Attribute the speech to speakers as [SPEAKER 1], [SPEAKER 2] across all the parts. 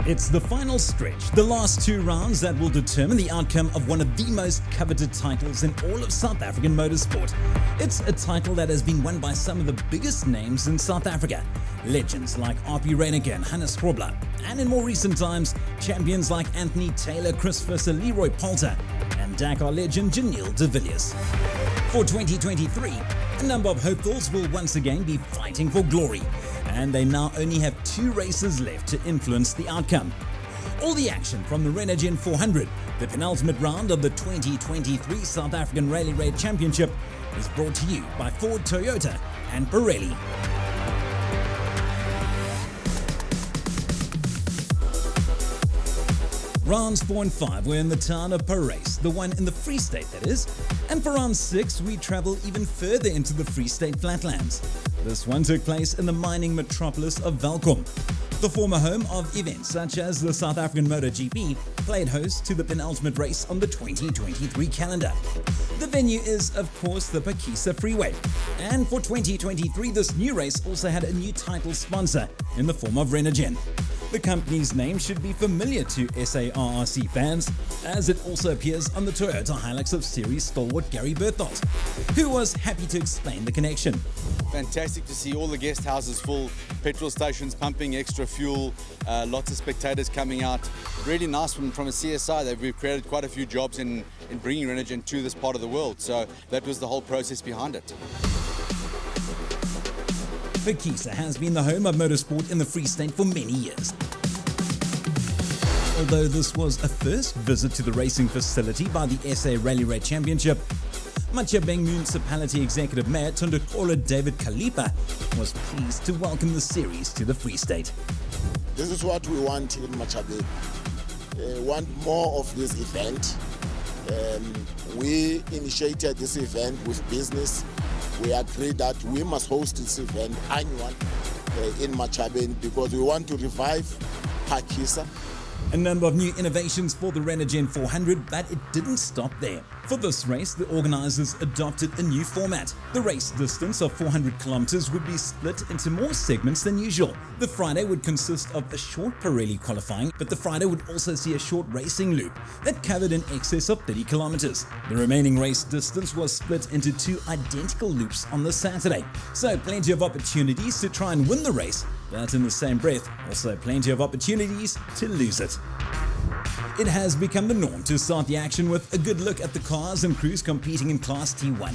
[SPEAKER 1] It's the final stretch, the last 2 rounds that will determine the outcome of one of the most coveted titles in all of South African motorsport. It's a title that has been won by some of the biggest names in South Africa. Legends like Renergen, Hannes Grobler, and in more recent times, champions like Anthony Taylor, Chris Visser, Leroy Poulter, and Dakar legend Janelle de Villiers. For 2023, a number of hopefuls will once again be fighting for glory, and they now only have 2 races left to influence the outcome. All the action from the Renergen 400, the penultimate round of the 2023 South African Rally Raid Championship, is brought to you by Ford, Toyota and Pirelli. Rounds 4 and 5 were in the town of Parys, the one in the Free State that is, and for round 6 we travel even further into the Free State flatlands. This one took place in the mining metropolis of Welkom. The former home of events such as the South African MotoGP played host to the penultimate race on the 2023 calendar. The venue is, of course, the Phakisa Freeway. And for 2023, this new race also had a new title sponsor in the form of Renergen. The company's name should be familiar to SARRC fans, as it also appears on the Toyota Hilux of series stalwart Gary Bertholdt, who was happy to explain the connection.
[SPEAKER 2] Fantastic to see all the guest houses full, petrol stations pumping extra fuel, lots of spectators coming out. Really nice from a CSI. We've created quite a few jobs in bringing Renergen to this part of the world, so that was the whole process behind it.
[SPEAKER 1] Phakisa has been the home of motorsport in the Free State for many years. Although this was a first visit to the racing facility by the SA Rally Raid Championship, Machabeng Municipality Executive Mayor Tondukolo David Kalipa was pleased to welcome the series to the Free State.
[SPEAKER 3] This is what we want in Machabeng. We want more of this event. We initiated this event with business. We agreed that we must host this event annual in Machabeng because we want to revive Phakisa.
[SPEAKER 1] A number of new innovations for the Renergen 400, but it didn't stop there. For this race, the organizers adopted a new format. The race distance of 400 kilometers would be split into more segments than usual. The Friday would consist of a short Pirelli qualifying, but the Friday would also see a short racing loop that covered in excess of 30 kilometers. The remaining race distance was split into 2 identical loops on the Saturday, so plenty of opportunities to try and win the race, but in the same breath, also plenty of opportunities to lose it. It has become the norm to start the action with a good look at the cars and crews competing in Class T1.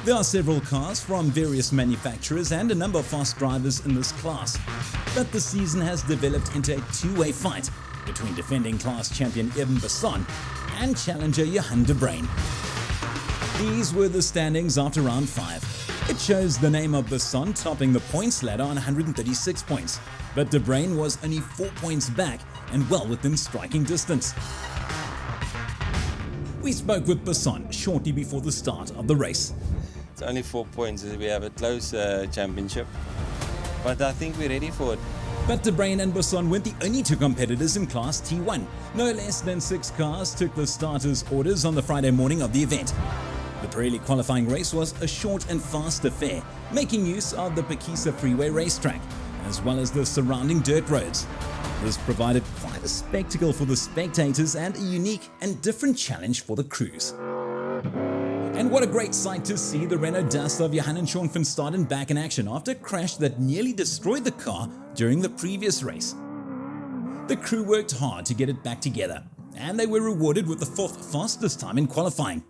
[SPEAKER 1] There are several cars from various manufacturers and a number of fast drivers in this class, but the season has developed into a 2-way fight between defending class champion Eben Besson and challenger Johan de Bruin. These were the standings after round 5. It shows the name of Besson topping the points ladder on 136 points, but de Bruin was only 4 points back and well within striking distance. We spoke with Besson shortly before the start of the race.
[SPEAKER 4] It's only 4 points. We have a close championship, but I think we're ready for it.
[SPEAKER 1] But de Bruin and Besson weren't the only 2 competitors in Class T1. No less than 6 cars took the starters' orders on the Friday morning of the event. The Pirelli qualifying race was a short and fast affair, making use of the Phakisa Freeway racetrack, as well as the surrounding dirt roads. This provided quite a spectacle for the spectators and a unique and different challenge for the crews. And what a great sight to see the Renault Dust of Johan and Sean van Staden back in action after a crash that nearly destroyed the car during the previous race. The crew worked hard to get it back together, and they were rewarded with the 4th fastest time in qualifying.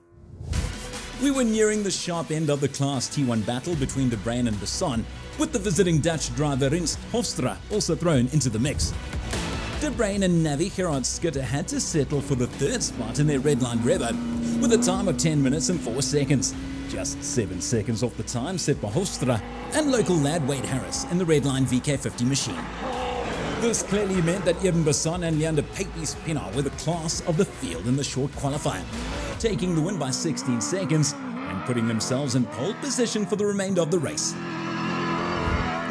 [SPEAKER 1] We were nearing the sharp end of the Class T1 battle between de Bruin and Besson, with the visiting Dutch driver Ernst Hofstra also thrown into the mix. De Bruin and Navi Gerard Schutte had to settle for the 3rd spot in their redline Revo with a time of 10 minutes and 4 seconds, just 7 seconds off the time set by Hofstra and local lad Wade Harris in the redline VK50 machine. This clearly meant that Eben Besson and Leander Paetjies Pienaar were the class of the field in the short qualifier, taking the win by 16 seconds and putting themselves in pole position for the remainder of the race.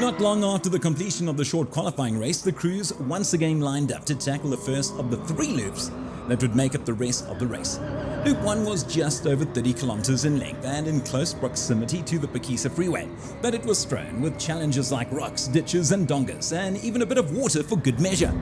[SPEAKER 1] Not long after the completion of the short qualifying race, the crews once again lined up to tackle the first of the 3 loops that would make up the rest of the race. Loop 1 was just over 30 kilometers in length and in close proximity to the Phakisa Freeway, but it was strewn with challenges like rocks, ditches and dongas, and even a bit of water for good measure.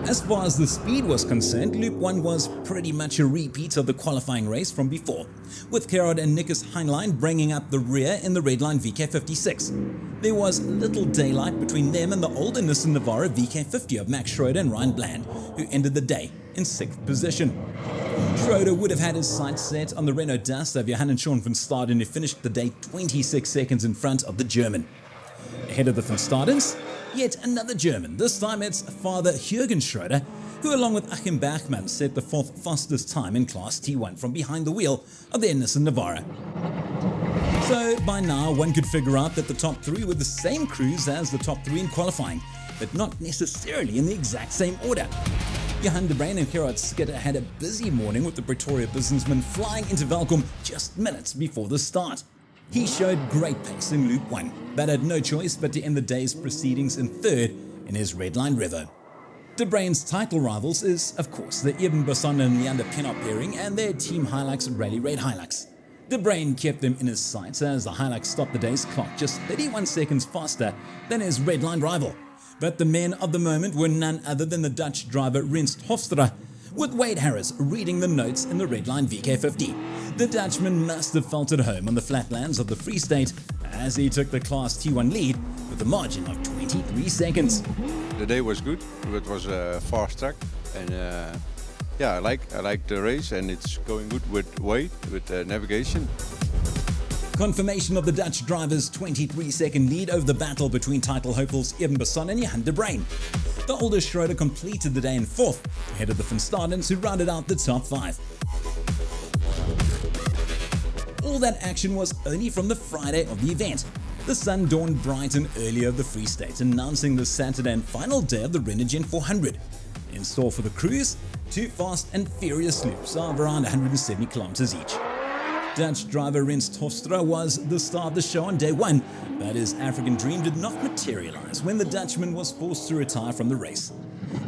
[SPEAKER 1] As far as the speed was concerned, Loop 1 was pretty much a repeat of the qualifying race from before, with Gerard and Nick's Heinlein bringing up the rear in the Redline VK56. There was little daylight between them and the older Nissan Navara VK50 of Max Schroeder and Ryan Bland, who ended the day in 6th position. Schroeder would have had his sights set on the Renault Dust of Johan and Sean van Staden, who finished the day 26 seconds in front of the German. Ahead of the van Stadens, yet another German. This time it's father Jürgen Schroeder, who along with Achim Bergmann set the 4th fastest time in Class T1 from behind the wheel of their Nissan Navara. So by now one could figure out that the top 3 were the same crews as the top 3 in qualifying, but not necessarily in the exact same order. Johan de Bruin and Gerard Skitter had a busy morning with the Pretoria businessman flying into Welkom just minutes before the start. He showed great pace in Loop 1, but had no choice but to end the day's proceedings in 3rd in his Redline Revo. De Bruin's title rivals is, of course, the Eben Basson and Leander Pinot pairing and their Team Hilux Rally Raid Hilux. De Bruin kept them in his sights as the Hilux stopped the day's clock just 31 seconds faster than his Redline rival. But the men of the moment were none other than the Dutch driver Rinst Hofstra, with Wade Harris reading the notes in the Redline VK50. The Dutchman must have felt at home on the flatlands of the Free State as he took the Class T1 lead with a margin of 23 seconds.
[SPEAKER 5] The day was good. It was a fast track, and yeah, I like the race, and it's going good with Wade, with navigation.
[SPEAKER 1] Confirmation of the Dutch driver's 23-second lead over the battle between title hopefuls Eben Basson and Johan de Bruin. The older Schroeder completed the day in 4th, ahead of the van Stadens, who rounded out the top 5. All that action was only from the Friday of the event. The sun dawned bright and early over the Free State, announcing the Saturday and final day of the Renergen 400. In store for the crews, 2 fast and furious loops of around 170 kilometers each. Dutch driver Rinst Hofstra was the star of the show on day 1, but his African dream did not materialize when the Dutchman was forced to retire from the race.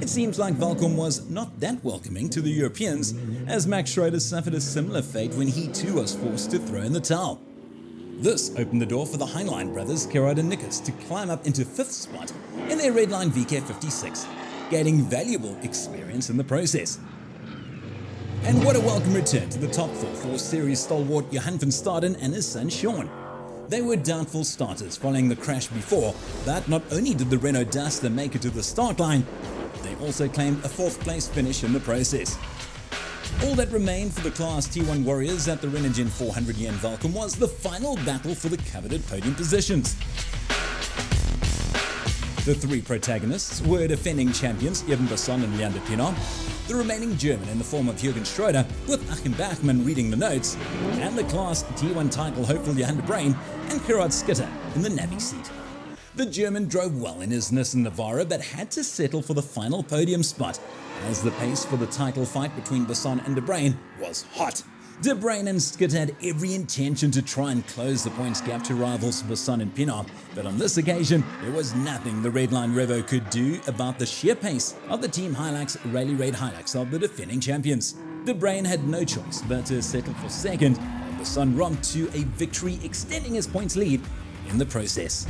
[SPEAKER 1] It seems like Welkom was not that welcoming to the Europeans, as Max Schroeder suffered a similar fate when he too was forced to throw in the towel. This opened the door for the Heinlein brothers, Gerard and Nick's, to climb up into 5th spot in their Redline VK56, gaining valuable experience in the process. And what a welcome return to the top 4 for series stalwart Johan van Staden and his son Sean. They were doubtful starters following the crash before, but not only did the Renault Duster make it to the start line, they also claimed a 4th place finish in the process. All that remained for the Class T1 warriors at the Renergen 400 here in Welkom was the final battle for the coveted podium positions. The 3 protagonists were defending champions Eben Basson and Leander Pinot, the remaining German in the form of Jürgen Schroeder, with Achim Bergmann reading the notes, and the Class T1 title hopeful Johan de Bruin and Gerard Skitter in the navvy seat. The German drove well in his Nissan Navara but had to settle for the final podium spot, as the pace for the title fight between Basson and de Bruin was hot. De Bruin and Skitter had every intention to try and close the points gap to rivals Basson and Pinot, but on this occasion there was nothing the Redline Revo could do about the sheer pace of the Team Hilux Rally Raid Hilux of the defending champions. De Bruin had no choice but to settle for 2nd, and Basson romped to a victory, extending his points lead in the process.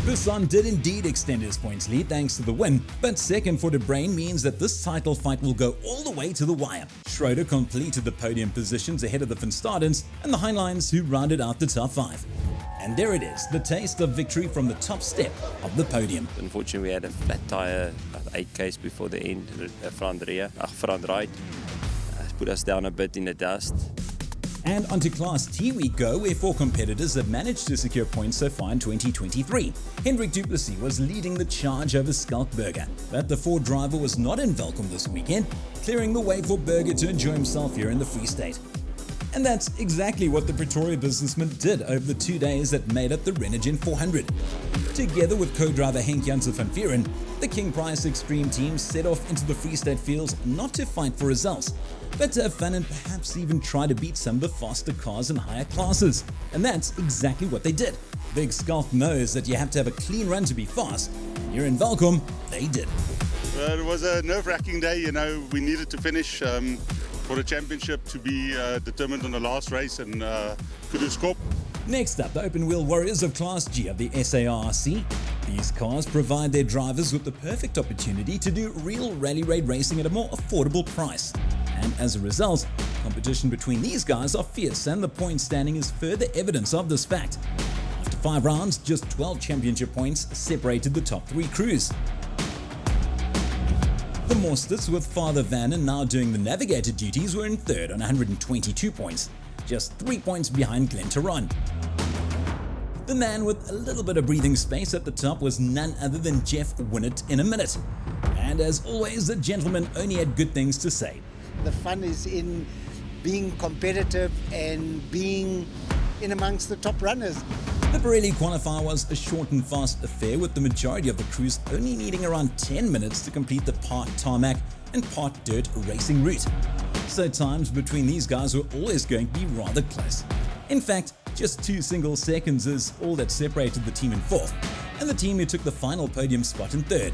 [SPEAKER 1] Basson did indeed extend his points lead thanks to the win, but 2nd for de Bruin means that this title fight will go all the way to the wire. Schroeder completed the podium positions ahead of the van Stadens and the Heinleins, who rounded out the top 5. And there it is, the taste of victory from the top step of the podium.
[SPEAKER 4] Unfortunately, we had a flat tyre 8 k's before the end, front right. Put us down a bit in the dust.
[SPEAKER 1] And onto Class T we go, where 4 competitors have managed to secure points so far in 2023. Hendrik Du Plessis was leading the charge over Skalkberger, but the Ford driver was not in Welkom this weekend, clearing the way for Berger to enjoy himself here in the Free State. And that's exactly what the Pretoria businessman did over the 2 days that made up the Renergen 400. Together with co-driver Henk Janssen van Vieren, the King Price Extreme team set off into the Free State fields not to fight for results, but to have fun and perhaps even try to beat some of the faster cars in higher classes. And that's exactly what they did. Big Skalk knows that you have to have a clean run to be fast, and here in Welkom, they did.
[SPEAKER 6] It was a nerve-wracking day, you know. We needed to finish for the championship to be determined on the last race, and couldn't score.
[SPEAKER 1] Next up, the open wheel warriors of Class G of the SARRC. These cars provide their drivers with the perfect opportunity to do real rally raid racing at a more affordable price. And as a result, competition between these guys are fierce, and the point standing is further evidence of this fact. After 5 rounds, just 12 championship points separated the top 3 crews. The Morsteds, with Father Vannon now doing the navigator duties, were in third on 122 points, just 3 points behind Glenn Taron. The man with a little bit of breathing space at the top was none other than Jeff Winnett in a minute. And as always, the gentleman only had good things to say.
[SPEAKER 7] The fun is in being competitive and being in amongst the top runners.
[SPEAKER 1] The Pirelli qualifier was a short and fast affair, with the majority of the crews only needing around 10 minutes to complete the part tarmac and part dirt racing route. So times between these guys were always going to be rather close. In fact, just 2 single seconds is all that separated the team in 4th, and the team who took the final podium spot in 3rd.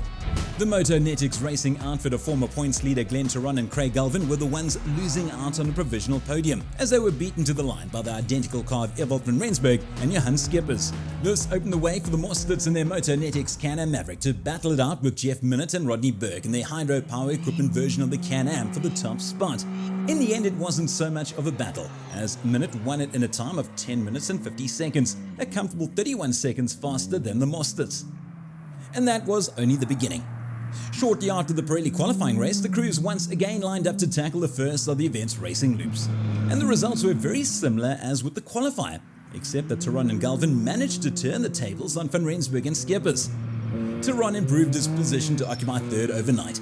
[SPEAKER 1] The Motonetics racing outfit of former points leader Glenn Taron and Craig Galvin were the ones losing out on a provisional podium, as they were beaten to the line by the identical car of Ewald van Rensburg and Johan Schippers. This opened the way for the Morsteds and their Motonetics Can-Am Maverick to battle it out with Jeff Minott and Rodney Berg in their hydro power equipment version of the Can-Am for the top spot. In the end, it wasn't so much of a battle, as Minott won it in a time of 10 minutes and 50 seconds, a comfortable 31 seconds faster than the Morsteds. And that was only the beginning. Shortly after the Pirelli qualifying race, the crews once again lined up to tackle the first of the event's racing loops. And the results were very similar as with the qualifier, except that Taron and Galvin managed to turn the tables on Van Rensburg and Schippers. Taron improved his position to occupy 3rd overnight.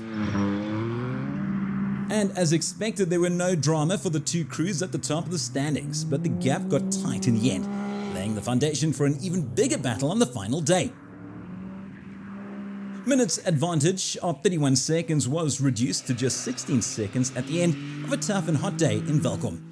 [SPEAKER 1] And as expected, there were no drama for the 2 crews at the top of the standings, but the gap got tight in the end, laying the foundation for an even bigger battle on the final day. Minutt's advantage of 31 seconds was reduced to just 16 seconds at the end of a tough and hot day in Welkom.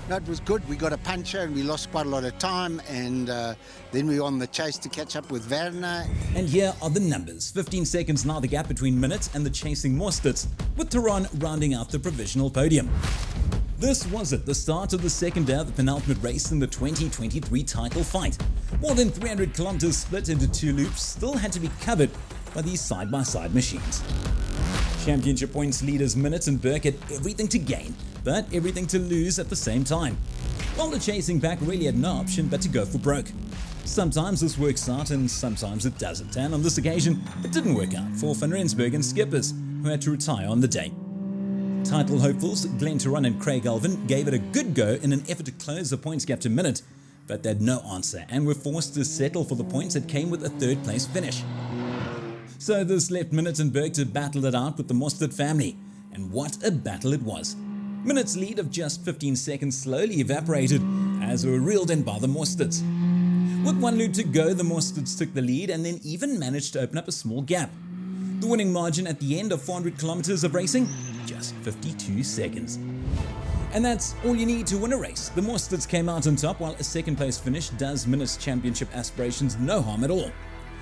[SPEAKER 7] No, it was good. We got a puncher and we lost quite a lot of time, and then we were on the chase to catch up with Werner.
[SPEAKER 1] And here are the numbers. 15 seconds now the gap between Minutt and the chasing Morsteds, with Taron rounding out the provisional podium. This was at the start of the second day of the penultimate race in the 2023 title fight. More than 300 kilometers split into 2 loops still had to be covered by these side-by-side machines. Championship points leaders Minott and Berg had everything to gain, but everything to lose at the same time. While the chasing pack really had no option but to go for broke. Sometimes this works out and sometimes it doesn't, and on this occasion it didn't work out for Van Rensburg and Schippers, who had to retire on the day. Title hopefuls Glenn Taron and Craig Galvin gave it a good go in an effort to close the points gap to Minott, but they had no answer and were forced to settle for the points that came with a 3rd place finish. So this left Minott and Berg to battle it out with the Morsted family, and what a battle it was. Minutt's lead of just 15 seconds slowly evaporated as they were reeled in by the Morsteds. With 1 loop to go, the Morsteds took the lead and then even managed to open up a small gap. The winning margin at the end of 400 kilometers of racing? Just 52 seconds. And that's all you need to win a race. The Morsteds came out on top, while a 2nd place finish does Minutt's championship aspirations no harm at all.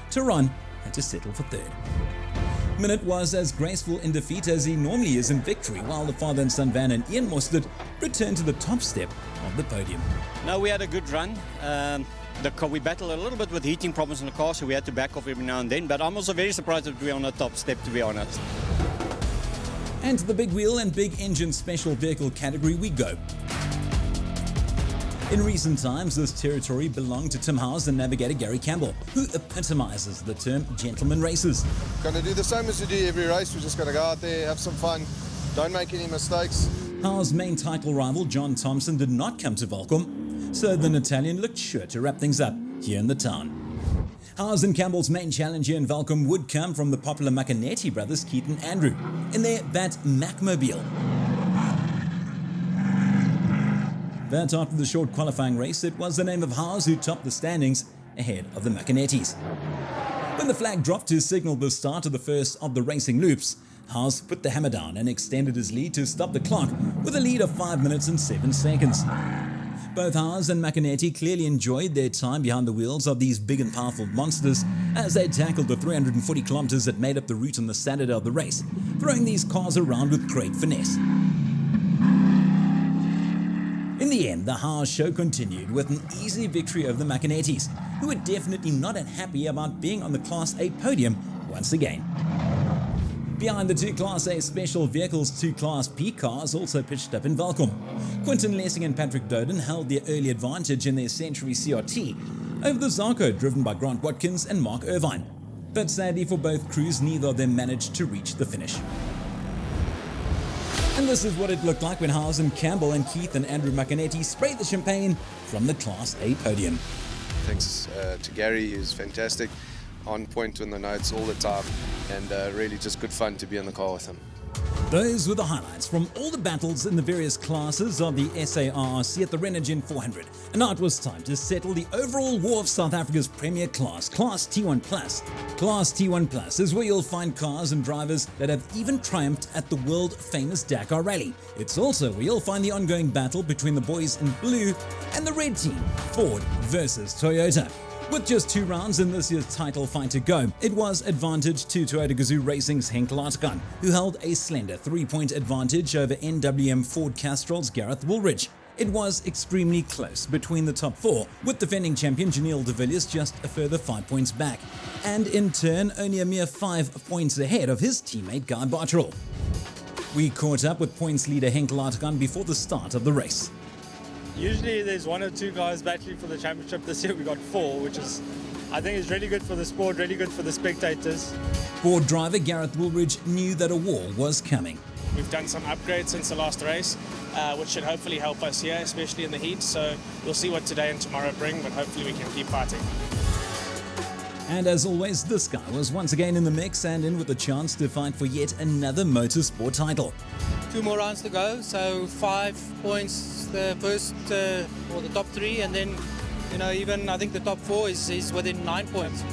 [SPEAKER 1] Taron had to settle for 3rd. Minott was as graceful in defeat as he normally is in victory, while the father and son Van and Ian Morsted returned to the top step of the podium.
[SPEAKER 8] No, we had a good run. We battled a little bit with heating problems in the car, so we had to back off every now and then, but I'm also very surprised that we're on the top step, to be honest.
[SPEAKER 1] And to the big wheel and big engine special vehicle category we go. In recent times, this territory belonged to Tim Howes and navigator Gary Campbell, who epitomizes the term gentleman races.
[SPEAKER 9] Going to do the same as we do every race. We're just going to go out there, have some fun, don't make any mistakes.
[SPEAKER 1] Howes' main title rival John Thompson did not come to Welkom, so the Italian looked sure to wrap things up here in the town. Howes and Campbell's main challenge here in Welkom would come from the popular Macanetti brothers Keith and Andrew in their Bat Macmobile. But after the short qualifying race, it was the name of Howes who topped the standings ahead of the Macanettis. When the flag dropped to signal the start of the first of the racing loops, Howes put the hammer down and extended his lead to stop the clock with a lead of 5 minutes and 7 seconds. Both Howes and Macanetti clearly enjoyed their time behind the wheels of these big and powerful monsters as they tackled the 340 kilometers that made up the route on the Saturday of the race, throwing these cars around with great finesse. In the end, the Haas show continued with an easy victory over the Macanettis, who were definitely not happy about being on the Class A podium once again. Behind the two Class A special vehicles, two Class P cars also pitched up in Welkom. Quinton Lessing and Patrick Doden held their early advantage in their Century CRT over the Zarco driven by Grant Watkins and Mark Irvine. But sadly for both crews, neither of them managed to reach the finish. And this is what it looked like when Hausen, Campbell and Keith and Andrew Macanetti sprayed the champagne from the Class A podium.
[SPEAKER 9] Thanks to Gary, he was fantastic, on point on the notes all the time, and really just good fun to be in the car with him.
[SPEAKER 1] Those were the highlights from all the battles in the various classes of the SARRC at the Renergen 400. And now it was time to settle the overall war of South Africa's premier class, Class T1+. Class T1+ is where you'll find cars and drivers that have even triumphed at the world-famous Dakar Rally. It's also where you'll find the ongoing battle between the boys in blue and the red team, Ford versus Toyota. With just 2 rounds in this year's title fight to go, it was advantage to Toyota Gazoo Racing's Henk Lategan, who held a slender 3-point advantage over NWM Ford Castrol's Gareth Woolridge. It was extremely close between the top 4, with defending champion Janiel de Villiers just a further 5 points back, and in turn only a mere 5 points ahead of his teammate Guy Bartrell. We caught up with points leader Henk Lategan before the start of the race.
[SPEAKER 10] Usually there's 1 or 2 guys battling for the championship. This year we got 4, which is, I think, is really good for the sport, really good for the spectators.
[SPEAKER 1] Ford driver Gareth Woolridge knew that a war was coming.
[SPEAKER 11] We've done some upgrades since the last race, which should hopefully help us here, especially in the heat. So we'll see what today and tomorrow bring, but hopefully we can keep fighting.
[SPEAKER 1] And as always, this guy was once again in the mix and in with a chance to fight for yet another motorsport title.
[SPEAKER 12] 2 more rounds to go, so 5 points the first or the top 3, and then even I think the top 4 is within 9 points.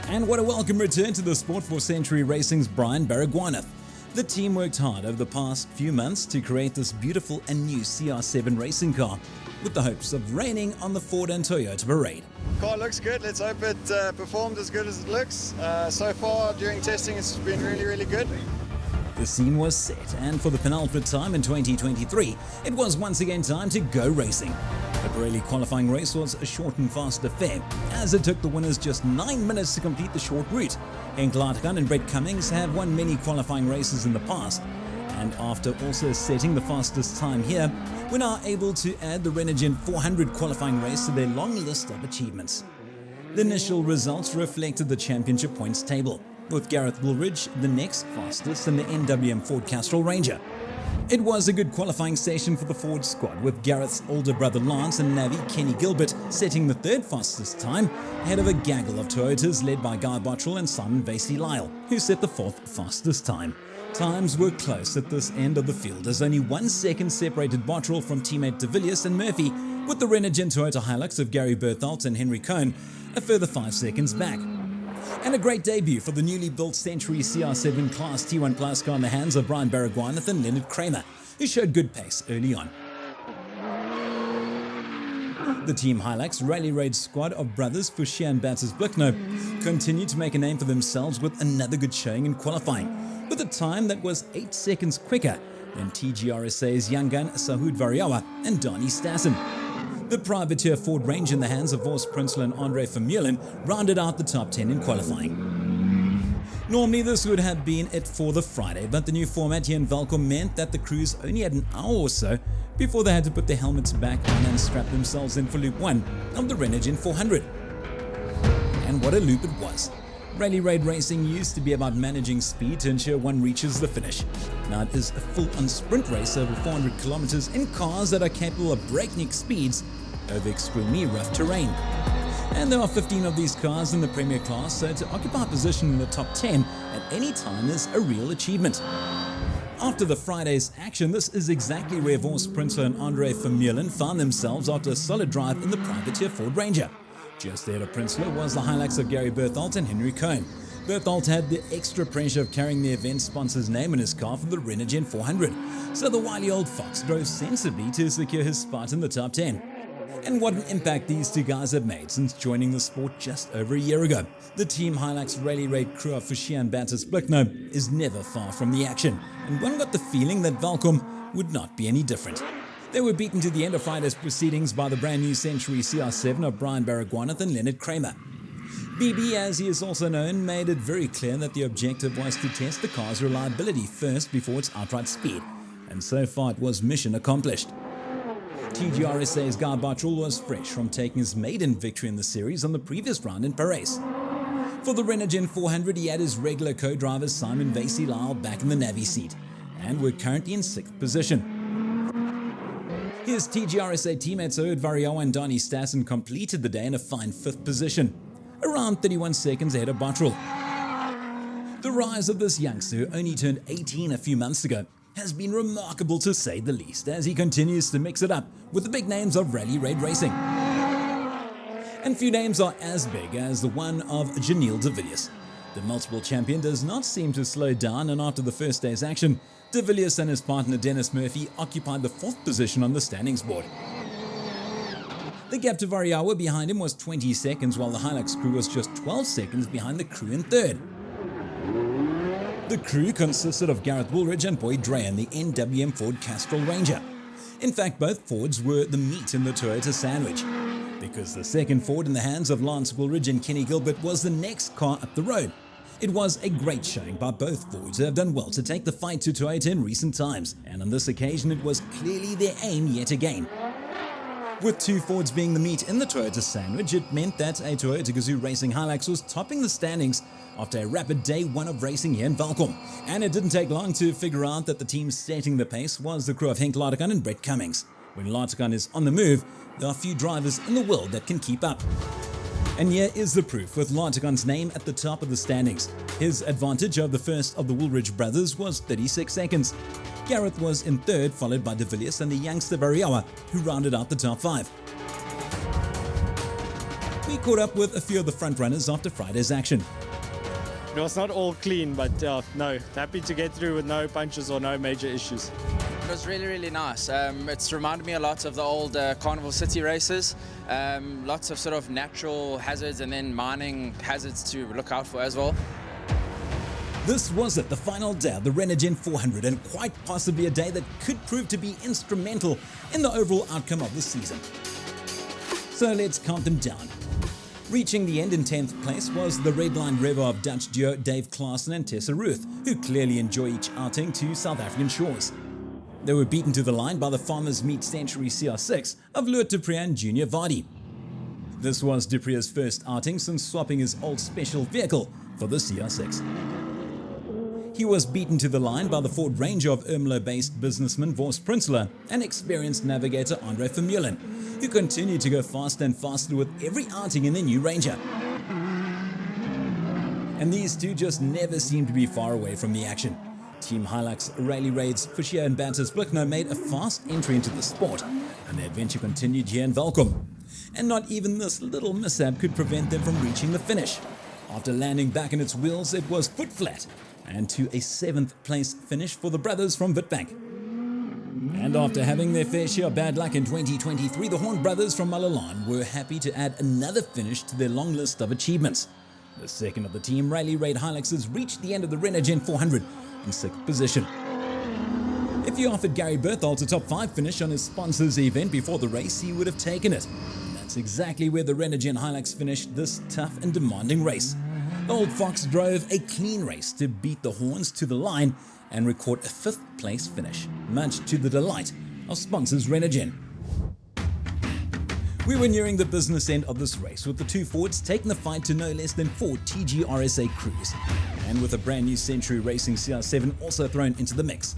[SPEAKER 1] And what a welcome return to the sport for Century Racing's Brian Baragwanath. The team worked hard over the past few months to create this beautiful and new CR7 racing car, with the hopes of reigning on the Ford and Toyota parade.
[SPEAKER 9] Car looks good. Let's hope it performed as good as it looks. So far during testing it's been really, really good.
[SPEAKER 1] The scene was set, and for the penultimate time in 2023, it was once again time to go racing. The Pirelli qualifying race was a short and fast affair, as it took the winners just 9 minutes to complete the short route. Henk Lategan and Brett Cummings have won many qualifying races in the past, and after also setting the fastest time here, we're now able to add the Renergen 400 qualifying race to their long list of achievements. The initial results reflected the championship points table, with Gareth Woolridge the next fastest in the NWM Ford Castrol Ranger. It was a good qualifying session for the Ford squad, with Gareth's older brother Lance and Navi Kenny Gilbert setting the 3rd fastest time, ahead of a gaggle of Toyotas led by Guy Bartrell and Simon Vasey-Lyle, who set the 4th fastest time. Times were close at this end of the field, as only 1 second separated Bartrell from teammate de Villiers and Murphy, with the Renergen Toyota Hilux of Gary Bertholt and Henry Cohn a further 5 seconds back. And a great debut for the newly built Century CR7 Class T1+ car in the hands of Brian Baragwanath and Leonard Kramer, who showed good pace early on. The Team Hilux Rally Raid squad of brothers Fouché and Batters Blickno continued to make a name for themselves with another good showing in qualifying, with a time that was 8 seconds quicker than TGRSA's young gun Sahud Variawa and Donnie Stassen. The privateer Ford range in the hands of Vos Prinsloo and Andre Vermeulen rounded out the top 10 in qualifying. Normally this would have been it for the Friday, but the new format here in Welkom meant that the crews only had an hour or so before they had to put their helmets back on and strap themselves in for Loop 1 of the Renergen 400. And what a loop it was. Rally Raid racing used to be about managing speed to ensure one reaches the finish. Now it is a full-on sprint race over 400 kilometers in cars that are capable of breakneck speeds over extremely rough terrain. And there are 15 of these cars in the Premier class, so to occupy a position in the top 10 at any time is a real achievement. After the Friday's action, this is exactly where Vos Prinsloo and Andre Vermeulen found themselves after a solid drive in the privateer Ford Ranger. Just ahead of Prinsloo was the Hilux of Gary Bertholt and Henry Cohn. Bertholt had the extra pressure of carrying the event sponsor's name in his car for the Renergen 400, so the wily old fox drove sensibly to secure his spot in the top 10. And what an impact these two guys have made since joining the sport just over a year ago. The Team Hilux Rally Raid crew of Fouché and Batters Blickno is never far from the action, and one got the feeling that Welkom would not be any different. They were beaten to the end of Friday's proceedings by the brand new Century CR7 of Brian Baragwanath and Leonard Kramer. BB, as he is also known, made it very clear that the objective was to test the car's reliability first before its outright speed, and so far it was mission accomplished. TGRSA's Guy Bottrell was fresh from taking his maiden victory in the series on the previous round in Paris. For the Renergen 400, he had his regular co-driver Simon Vasey-Lyle back in the Navi seat, and were currently in 6th position. His TGRSA teammates Oud Variawa and Donnie Stassen completed the day in a fine 5th position, around 31 seconds ahead of Bottrell. The rise of this youngster, who only turned 18 a few months ago, has been remarkable to say the least, as he continues to mix it up with the big names of Rally Raid Racing. And few names are as big as the one of Janelle de Villiers. The multiple champion does not seem to slow down, and after the first day's action, de Villiers and his partner Dennis Murphy occupied the 4th position on the standings board. The gap to Variawa behind him was 20 seconds, while the Hilux crew was just 12 seconds behind the crew in 3rd. The crew consisted of Gareth Woolridge and Boyd Drahan, the NWM Ford Castrol Ranger. In fact, both Fords were the meat in the Toyota sandwich, because the second Ford in the hands of Lance Woolridge and Kenny Gilbert was the next car up the road. It was a great showing by both Fords, who have done well to take the fight to Toyota in recent times, and on this occasion it was clearly their aim yet again. With 2 Fords being the meat in the Toyota sandwich, it meant that a Toyota Gazoo Racing Hilux was topping the standings after a rapid day 1 of racing here in Valkom. And it didn't take long to figure out that the team setting the pace was the crew of Henk Latekan and Brett Cummings. When Latekan is on the move, there are few drivers in the world that can keep up. And here is the proof, with Latekan's name at the top of the standings. His advantage over the first of the Woolridge brothers was 36 seconds. Gareth was in 3rd, followed by de Villiers and the youngster Variawa, who rounded out the top 5. We caught up with a few of the front runners after Friday's action.
[SPEAKER 10] It was not all clean, but no, happy to get through with no punches or no major issues.
[SPEAKER 13] It was really, really nice. It's reminded me a lot of the old Carnival City races. Lots of sort of natural hazards and then mining hazards to look out for as well.
[SPEAKER 1] This was it, the final day of the Renergen 400, and quite possibly a day that could prove to be instrumental in the overall outcome of the season. So let's count them down. Reaching the end in 10th place was the Redline Revo of Dutch duo Dave Klaassen and Tessa Ruth, who clearly enjoy each outing to South African shores. They were beaten to the line by the Farmers Meat Century CR6 of Louis Dupree and Junior Vardy. This was Dupree's first outing since swapping his old special vehicle for the CR6. He was beaten to the line by the Ford Ranger of Ermelo-based businessman Vos Prinsloo and experienced navigator Andre Vermeulen, who continued to go faster and faster with every outing in the new Ranger. And these two just never seemed to be far away from the action. Team Hilux Rally Raids Fischer and Bantus Blickner made a fast entry into the sport, and the adventure continued here in Valkom. And not even this little mishap could prevent them from reaching the finish. After landing back on its wheels, it was foot flat, and to a 7th place finish for the brothers from Witbank. And after having their fair share of bad luck in 2023, the Horn brothers from Malalan were happy to add another finish to their long list of achievements. The second of the team Rally Raid Hiluxes reached the end of the Renergen 400 in 6th position. If you offered Gary Berthold a top 5 finish on his sponsors event before the race, he would have taken it. And that's exactly where the Renergen Hilux finished this tough and demanding race. The Old Fox drove a clean race to beat the Horns to the line and record a 5th place finish, much to the delight of sponsors Renergen. We were nearing the business end of this race, with the 2 Fords taking the fight to no less than 4 TGRSA crews, and with a brand new Century Racing CR7 also thrown into the mix.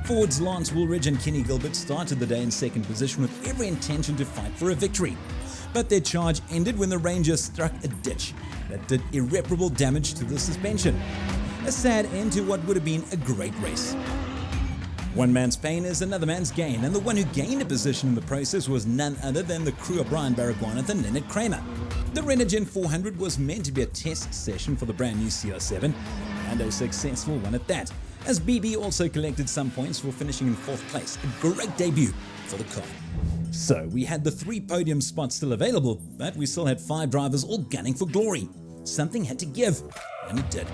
[SPEAKER 1] Fords Lance Woolridge and Kenny Gilbert started the day in 2nd position with every intention to fight for a victory, but their charge ended when the Ranger struck a ditch that did irreparable damage to the suspension. A sad end to what would have been a great race. One man's pain is another man's gain, and the one who gained a position in the process was none other than the crew of Brian Baragwanath and Leonard Kramer. The Renergen 400 was meant to be a test session for the brand new CR7, and a successful one at that, as BB also collected some points for finishing in 4th place, a great debut for the car. So we had the 3 podium spots still available, but we still had 5 drivers all gunning for glory. Something had to give, and it did.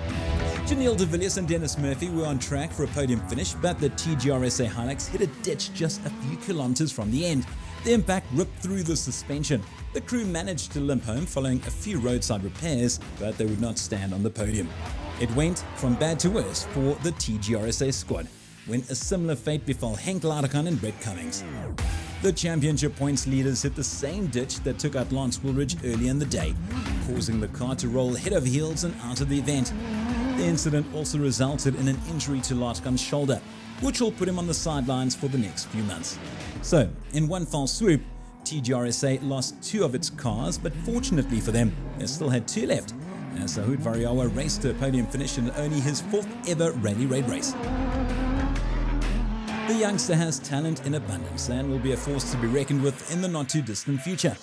[SPEAKER 1] Janelle de Villiers and Dennis Murphy were on track for a podium finish, but the TGRSA Hilux hit a ditch just a few kilometers from the end. The impact ripped through the suspension. The crew managed to limp home following a few roadside repairs, but they would not stand on the podium. It went from bad to worse for the TGRSA squad, when a similar fate befell Henk Ladekan and Brett Cummings. The championship points leaders hit the same ditch that took out Lance Woolridge early in the day, causing the car to roll head over heels and out of the event. The incident also resulted in an injury to Ladekan's shoulder, which will put him on the sidelines for the next few months. So, in one fell swoop, TGRSA lost 2 of its cars, but fortunately for them, they still had 2 left, as Sahut Variawa raced to a podium finish in only his 4th ever Rally Raid race. The youngster has talent in abundance and will be a force to be reckoned with in the not-too-distant future.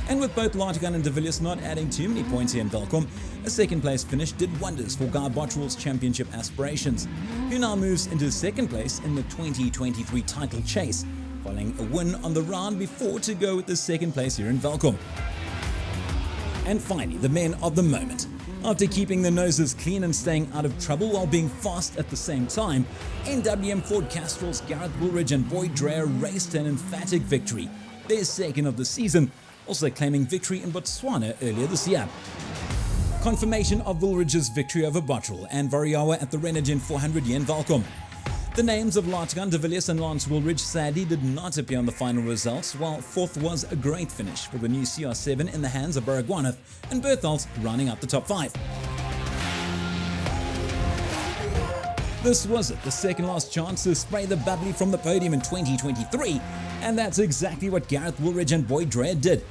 [SPEAKER 1] And with both Ladekan and de Villiers not adding too many points here in Welkom, a second-place finish did wonders for Guy Bottrell's championship aspirations, who now moves into second place in the 2023 title chase, following a win on the round before to go with the second place here in Welkom. And finally, the men of the moment. After keeping their noses clean and staying out of trouble while being fast at the same time, NWM Ford Castrol's Gareth Woolridge and Boyd Dreyer raced an emphatic victory, their second of the season, also claiming victory in Botswana earlier this year. Confirmation of Woolridge's victory over Bottrell and Variawa at the Renergen 400 here in Welkom. The names of Ladekan, de Villiers and Lance Woolridge sadly did not appear on the final results, while 4th was a great finish for the new CR7 in the hands of Baragwanath and Bertholdt rounding out the top 5. This was it, the second last chance to spray the bubbly from the podium in 2023, and that's exactly what Gareth Woolridge and Boyd Dreyer did.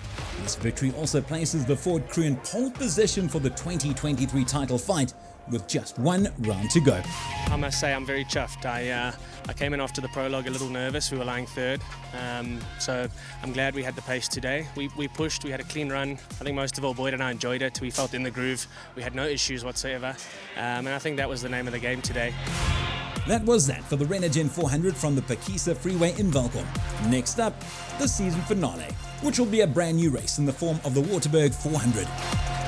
[SPEAKER 1] This victory also places the Ford crew in pole position for the 2023 title fight, with just 1 round to go.
[SPEAKER 11] I must say I'm very chuffed. I came in after the prologue a little nervous. We were lying 3rd, so I'm glad we had the pace today. We pushed, we had a clean run. I think most of all, Boyd and I enjoyed it. We felt in the groove. We had no issues whatsoever, and I think that was the name of the game today.
[SPEAKER 1] That was that for the Renergen 400 from the Pakisa Freeway in Welkom. Next up, the season finale, which will be a brand new race in the form of the Waterberg 400.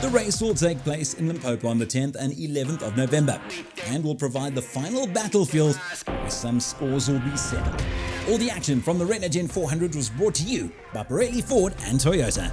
[SPEAKER 1] The race will take place in Limpopo on the 10th and 11th of November and will provide the final battlefield where some scores will be settled. All the action from the Renergen 400 was brought to you by Pirelli Ford and Toyota.